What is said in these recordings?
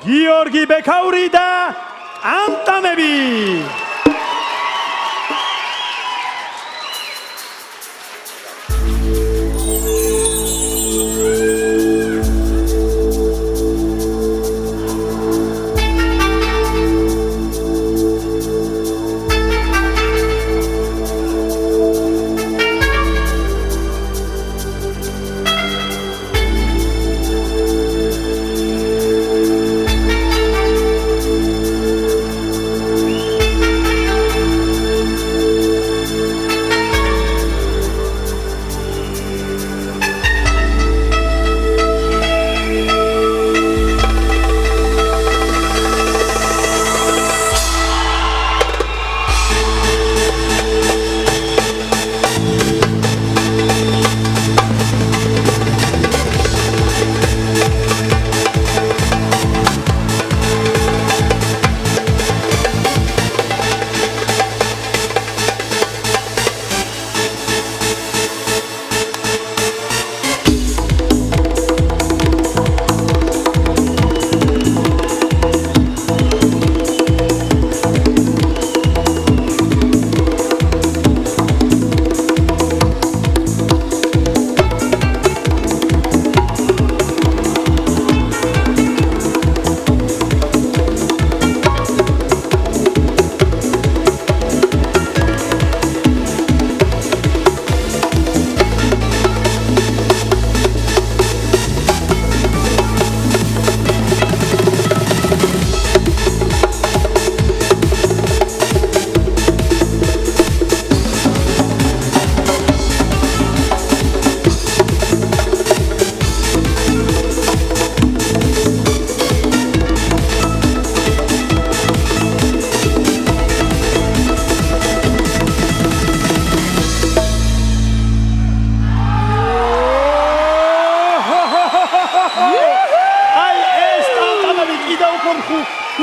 გიორგი ბექაური და ამტამები.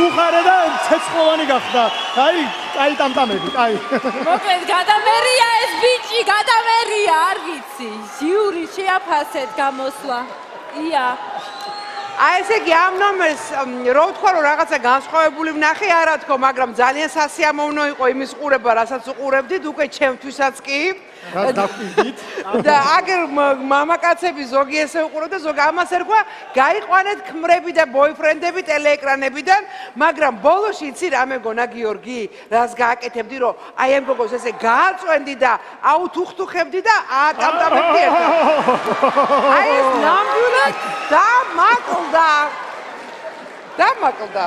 უხარე და ცეცხლოვანი გახდა. აი ტამტამები, აი. მოკლედ გადამერია ეს ბიჭი, გადამერია, არ ვიცი. ჟიური შეაფასეთ გამოსვლა. ია. აი ესე იგი ამ ნომერს რო ვთქვა რომ რაღაცა განსხვავებული ვნახე, არა თქო, მაგრამ ძალიან სასიამოვნო იყო იმის ყურება, რასაც უყურებდით, უკვე ჩემთვისაც კი. და აგერ მამაკაცები ზოგი ესე უყურებდა, ზოგი ამას ერქვა, გაიყვანეთ ქმრები და ბოიფრენდები ტელეეკრანებიდან, მაგრამ ბოლოში იცი რა მეგონა გიორგი, რას გააკეთებდი, რომ აი ამ გოგოს ესე გააწვენდი და აუთუხტუხებდი და ატამტამებდი ერთად. აი ეს ნამდვილად დამაკლდა.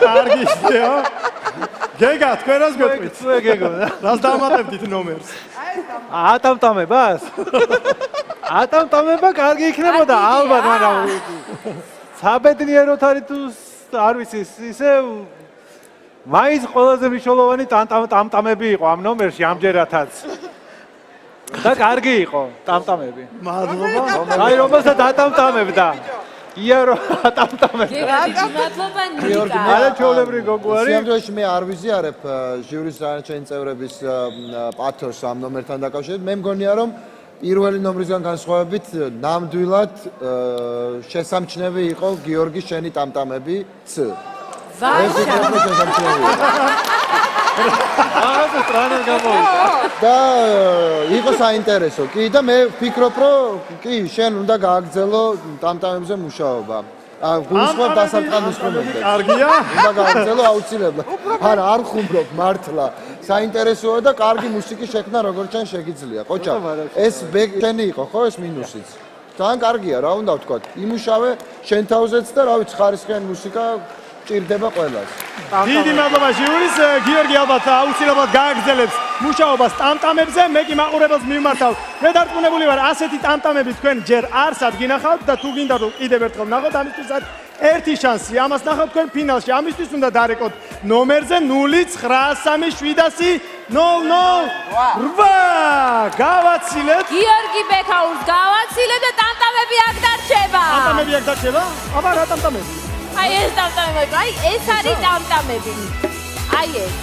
კარგი შეო. გეგა, თქვენ რას გეტყვით? გეგო, რას დამატებდით ნომერს? ატამტამებას? ატამტამება კარგი იქნებოდა, ალბათ, მაგრამ საბედნიეროდ არის თუ არ ვიცი, ისე მაინც ყველაზე მნიშვნელოვანი ტამტამები იყო ამ ნომერში ამჯერადაც. და კარგი იყო ტამტამები. მადლობა. აი რომელსაც ატამტამებდა. იარო ატამტამებდა. მადლობა ნიკა. არა ჩვეულებრივი გოგო არის. სიამოვნებაში მე არ ვიზიარებ ჟიურის დანარჩენი წევრების პათოს ამ ნომერთან დაკავშირებით. მე მგონია რომ პირველი ნომრისგან განსხვავებით ნამდვილად შესამჩნევი იყო გიორგის შენი ტამტამები C. ეს იყო შესამჩნევი. ახლა ტრანერ გამოვიდა. და იყო საინტერესო. კი და მე ვფიქრობ რომ კი შენ უნდა გააგრძელო ტამტამებზე მუშაობა. გულისხმობ დასარტყამ ინსტრუმენტებს. კარგია. უნდა გააგრძელო აუცილებლად. არა, არ ხუმრობ მართლა. საინტერესოა და კარგი მუსიკის შექმნა როგორც ჩან შეგიძლია. ყოჩა, ეს ბეკენი იყო, ხო, ეს მინუსიც. ძალიან კარგია, რა უნდა ვთქვა. იმუშავე შენ თავზეც და რა ვიცი, ხარისხიანი მუსიკა ჭირდება ყველას. დიდი მადლობა ჟიურის, გიორგი ალბათ აუცილებლად გააგრძელებს მუშაობას ტამტამებზე, მე კი მაყურებელს მიმართავ. მე დარწმუნებული ვარ, ასეთი ტამტამები თქვენ ჯერ არსად გინახავთ და თუ გინდა რომ კიდევ ერთხელ ნახოთ, ამისთვისაც ერთი შანსი. ამას ნახავთ თქვენ ფინალში. ამისთვის უნდა დარეკოთ ნომერზე 093000008. გავაცილეთ. გიორგი ბექაურს გავაცილეთ და ტამტამები აქ დარჩება. ტამტამები აქ დარჩება? აბა რა ტამტამები? აი ეს ტამტამები, აი ეს არის ტამტამები. აი ეს.